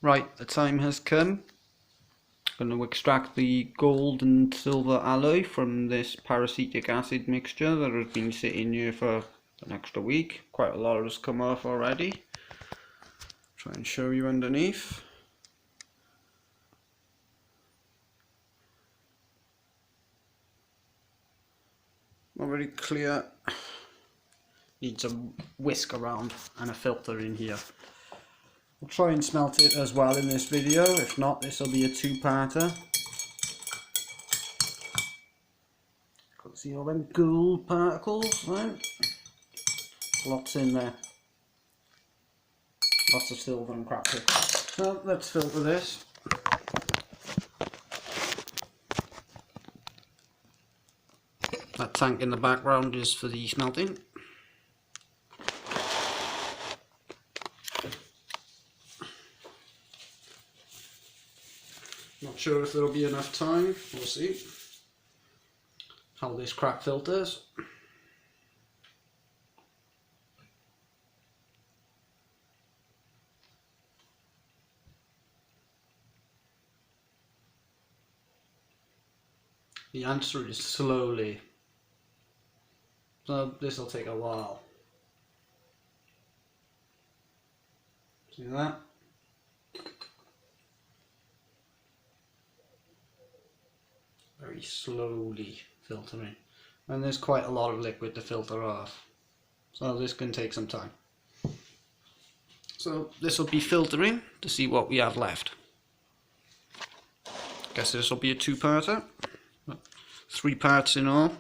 Right, the time has come. I'm going to extract the gold and silver alloy from this paracetic acid mixture that has been sitting here for an extra week. Quite a lot has come off already. Try and show you underneath. Not very clear. Needs a whisk around and a filter in here. I'll try and smelt it as well in this video. If not, this will be a two-parter. Got to see all them gold particles, right? Lots in there. Lots of silver and crap. So let's filter this. That tank in the background is for the smelting. Not sure if there'll be enough time, we'll see how this crap filters. The answer is slowly, so this will take a while. See that? Very slowly filtering, and there's quite a lot of liquid to filter off, so this can take some time. So this will be filtering to see what we have left. Guess this will be a two-parter, 3 parts in all.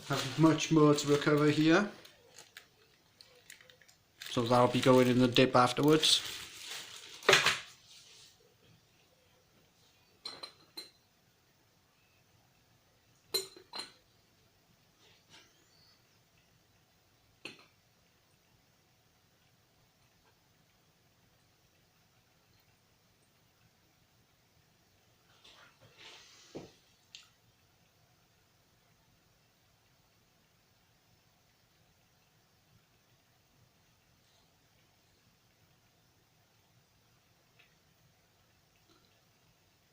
Have much more to recover here, so that'll be going in the dip afterwards.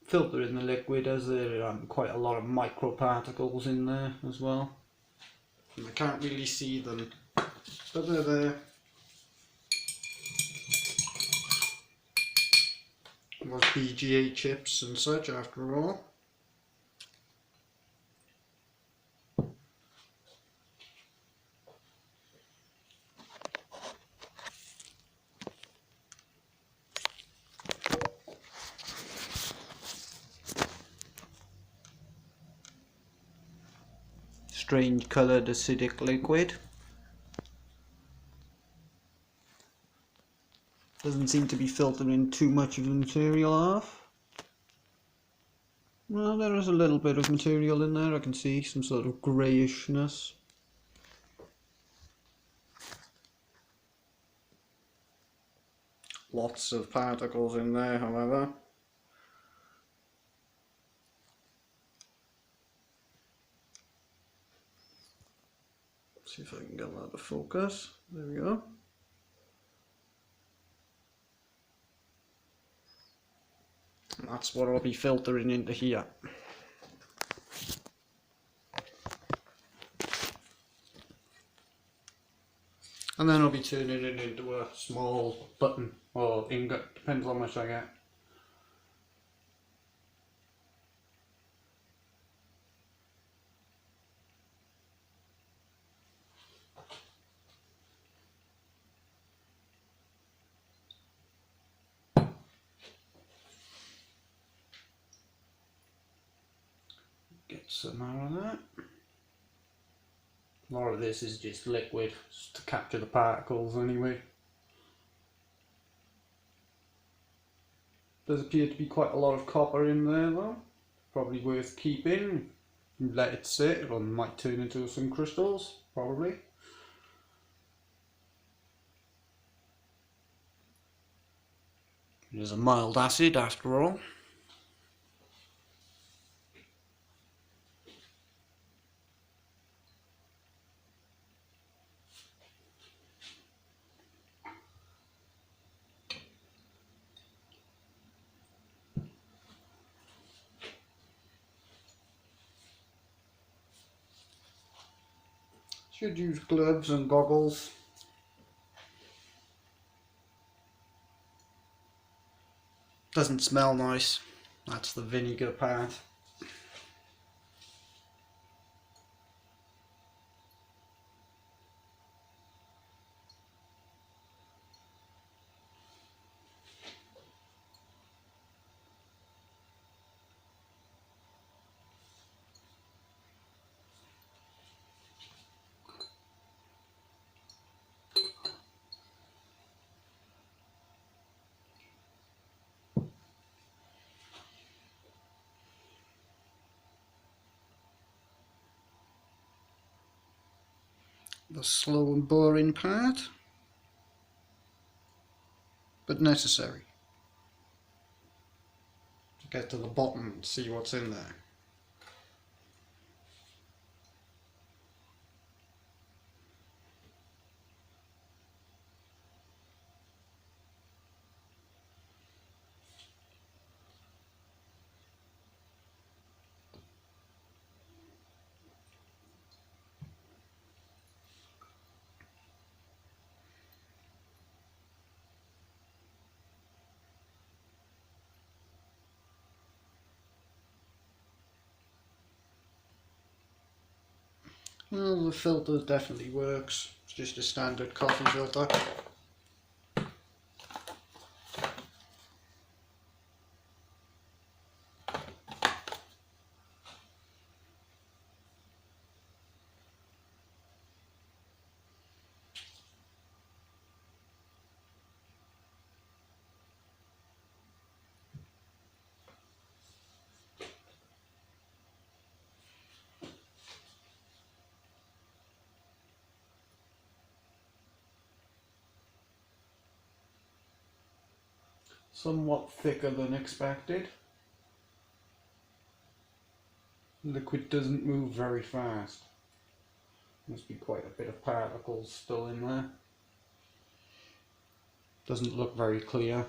Filter in the liquid as there are quite a lot of microparticles in there as well. And I can't really see them, but they're there. Those BGA chips and such after all. Strange coloured acidic liquid. Doesn't seem to be filtering too much of the material off. Well, there is a little bit of material in there. I can see some sort of greyishness. Lots of particles in there, however. See if I can get that to focus. There we go. And that's what I'll be filtering into here. And then I'll be turning it into a small button or ingot, depends on how much I get. Get some out of that. A lot of this is just liquid, just to capture the particles anyway. Does appear to be quite a lot of copper in there though. Probably worth keeping. Let it sit, or might turn into some crystals, probably. It is a mild acid after all. Should use gloves and goggles. Doesn't smell nice. That's the vinegar part. The slow and boring part, but necessary to get to the bottom and see what's in there. Well, the filter definitely works. It's just a standard coffee filter. Somewhat thicker than expected. Liquid doesn't move very fast. Must be quite a bit of particles still in there. Doesn't look very clear.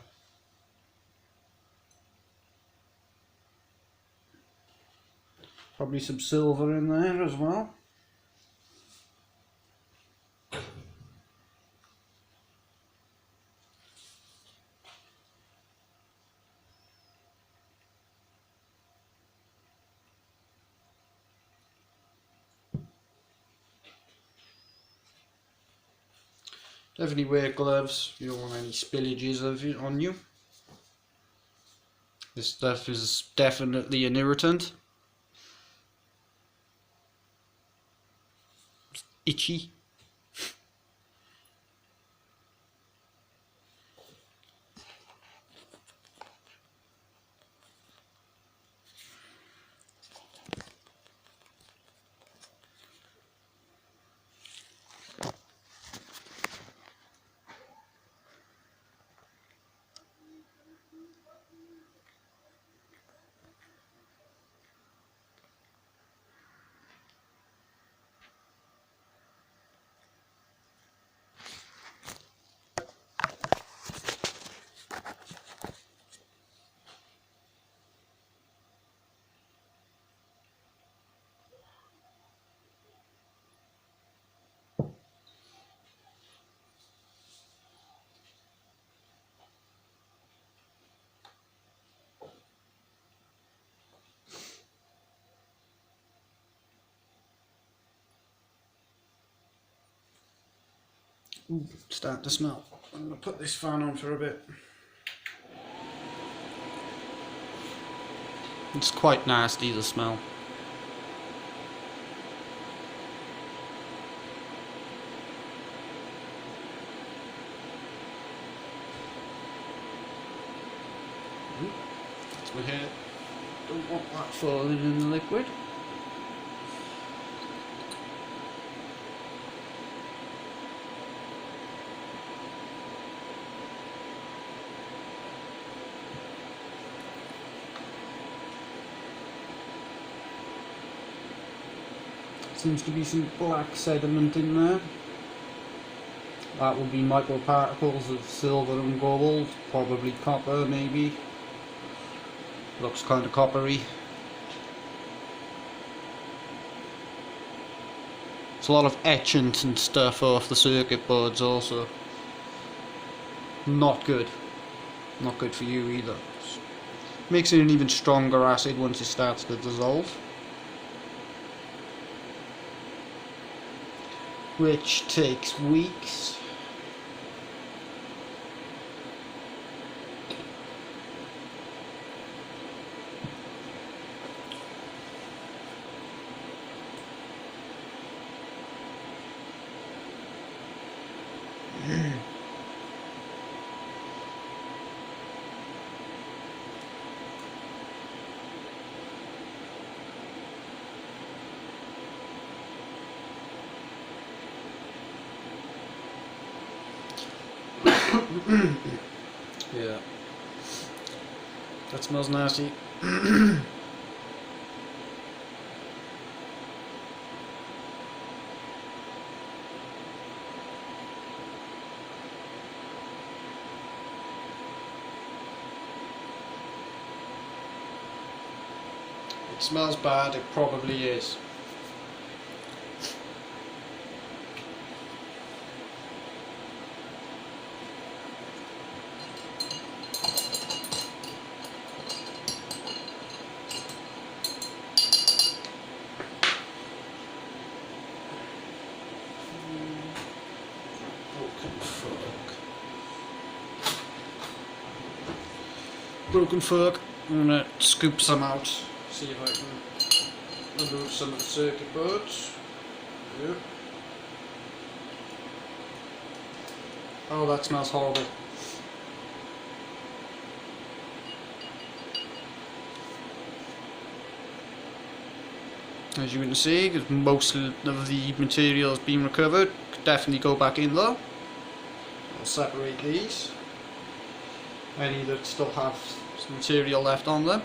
Probably some silver in there as well. Definitely wear gloves. You don't want any spillages of it on you. This stuff is definitely an irritant. It's itchy. Ooh, starting to smell. I'm going to put this fan on for a bit. It's quite nasty, the smell. That's my hair. Don't want that falling in the liquid. Seems to be some black sediment in there. That would be microparticles of silver and gold, probably copper maybe. Looks kind of coppery. It's a lot of etchant and stuff off the circuit boards also. Not good. Not good for you either. Makes it an even stronger acid once it starts to dissolve. Which takes weeks. Yeah, that smells nasty. It smells bad, it probably is. Broken fork. I'm gonna scoop some out. See if I can remove some of the circuit boards. Yeah. Oh, that smells horrible. As you can see, because most of the material has been recovered, could definitely go back in though. I'll separate these. Any that still have some material left on them.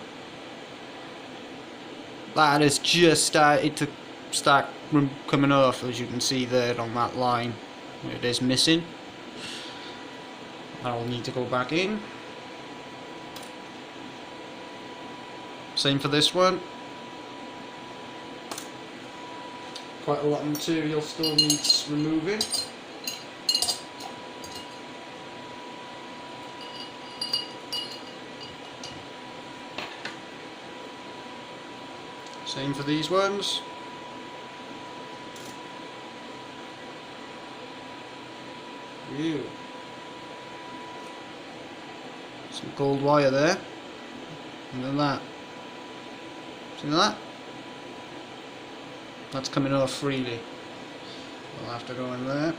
That is just started to start coming off, as you can see there on that line. It is missing. That will need to go back in. Same for this one. Quite a lot of material still needs removing. Same for these ones. Ew. Some gold wire there. And then that. See that? That's coming off freely. We'll have to go in there.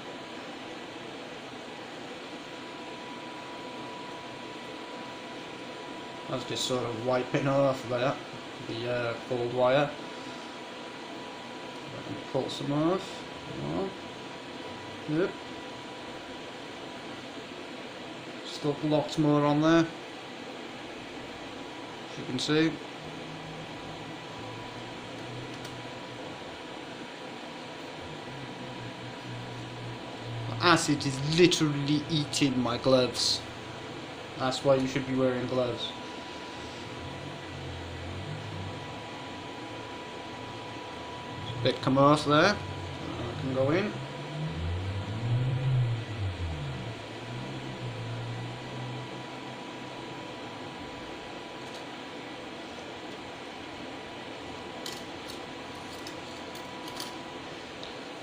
That's just sort of wiping off there, the gold wire. I can pull some off. Yep. Still lots more on there, as you can see. Acid is literally eating my gloves. That's why you should be wearing gloves. Bit come off there. I can go in.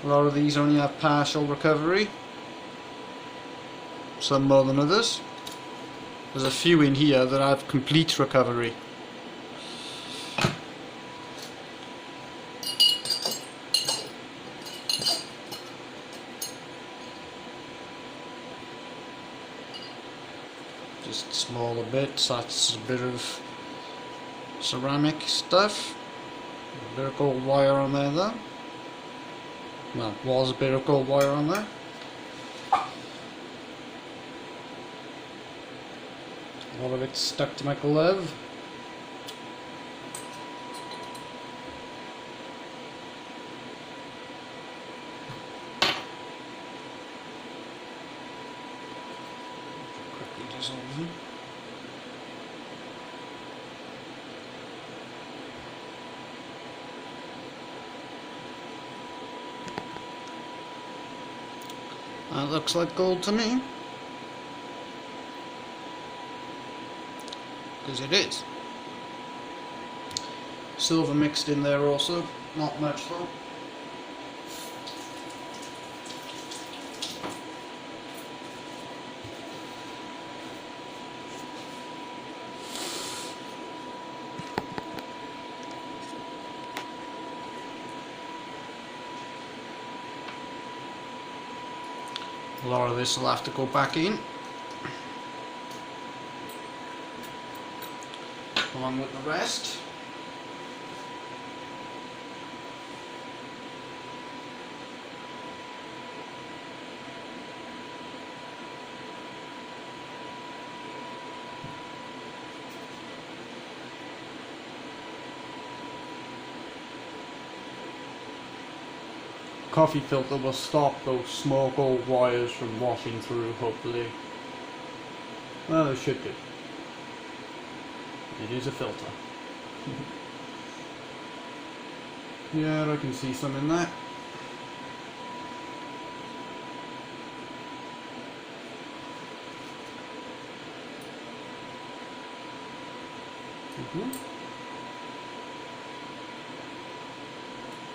A lot of these only have partial recovery. Some more than others. There's a few in here that have complete recovery. Just smaller bits, that's a bit of ceramic stuff. A bit of gold wire on there though. Well, was a bit of gold wire on there. A lot of it stuck to my glove. Quickly dissolving. That looks like gold to me. Because it is. Silver mixed in there also, not much though. A lot of this will have to go back in, along with the rest. Coffee filter will stop those small gold wires from washing through, hopefully. Well, it should do. It is a filter. Yeah, I can see some in there.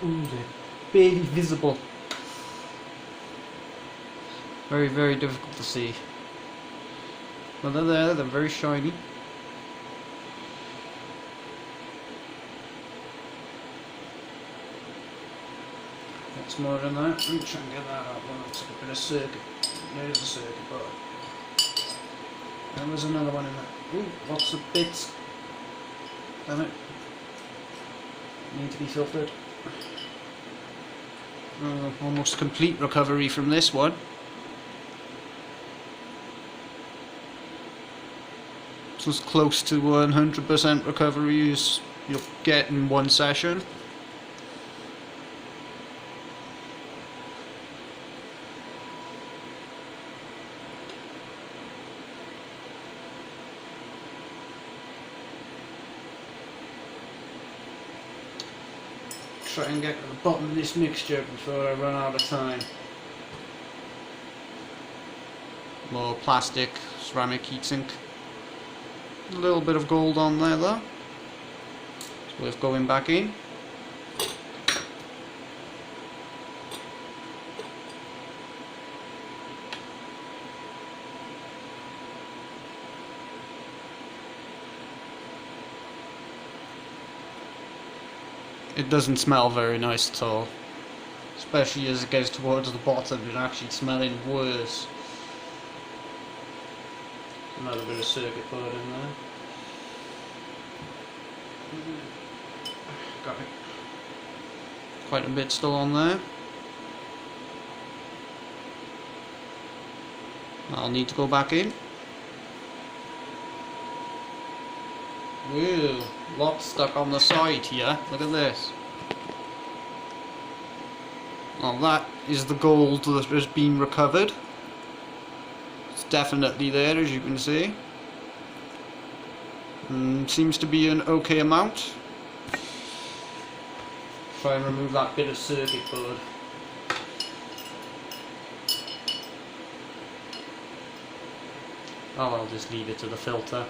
Ooh, they're barely visible. Very, very difficult to see. But they're there, they're very shiny. That's more than that. Let me try and get that out. Well, it's a bit of circuit. There's a circuit board. There was another one in there. Ooh, lots of bits. Damn it. Need to be filtered. Almost complete recovery from this one. It's as close to 100% recovery as you'll get in one session. Try and get to the bottom of this mixture before I run out of time. More plastic, ceramic heatsink. A little bit of gold on there though. It's worth going back in. It doesn't smell very nice at all, especially as it gets towards the bottom. It's actually smelling worse. Another bit of circuit board in there. Got it. Quite a bit still on there. I'll need to go back in. Ooh, lots stuck on the side here. Look at this. Well, that is the gold that has been recovered. It's definitely there, as you can see. Seems to be an okay amount. Try and remove that bit of circuit board. Oh, I'll just leave it to the filter.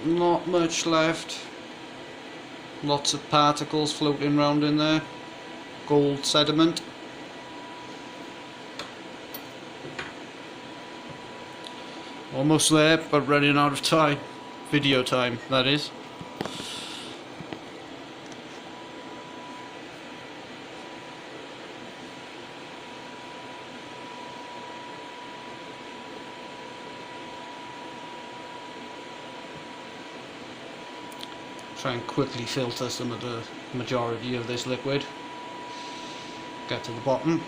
Not much left. Lots of particles floating around in there. Gold sediment. Almost there, but running out of time. Video time, that is. Try and quickly filter some of the majority of this liquid. Get to the bottom.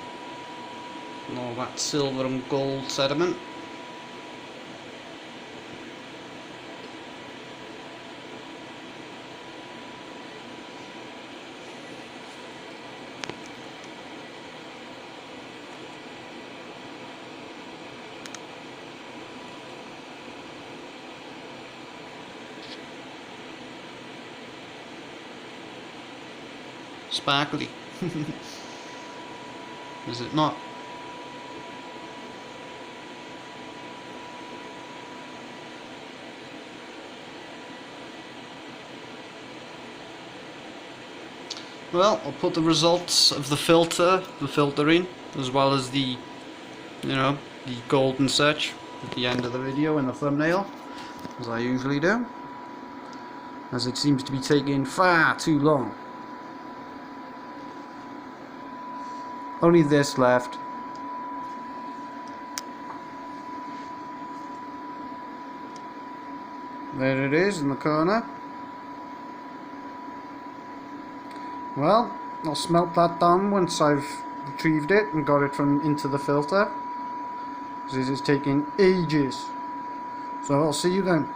And all that silver and gold sediment. Sparkly. Is it not? Well, I'll put the results of the filtering, as well as the, the gold and such, at the end of the video in the thumbnail, as I usually do, as it seems to be taking far too long. Only this left. There it is in the corner. Well, I'll smelt that down once I've retrieved it and got it from into the filter. This is taking ages. So I'll see you then.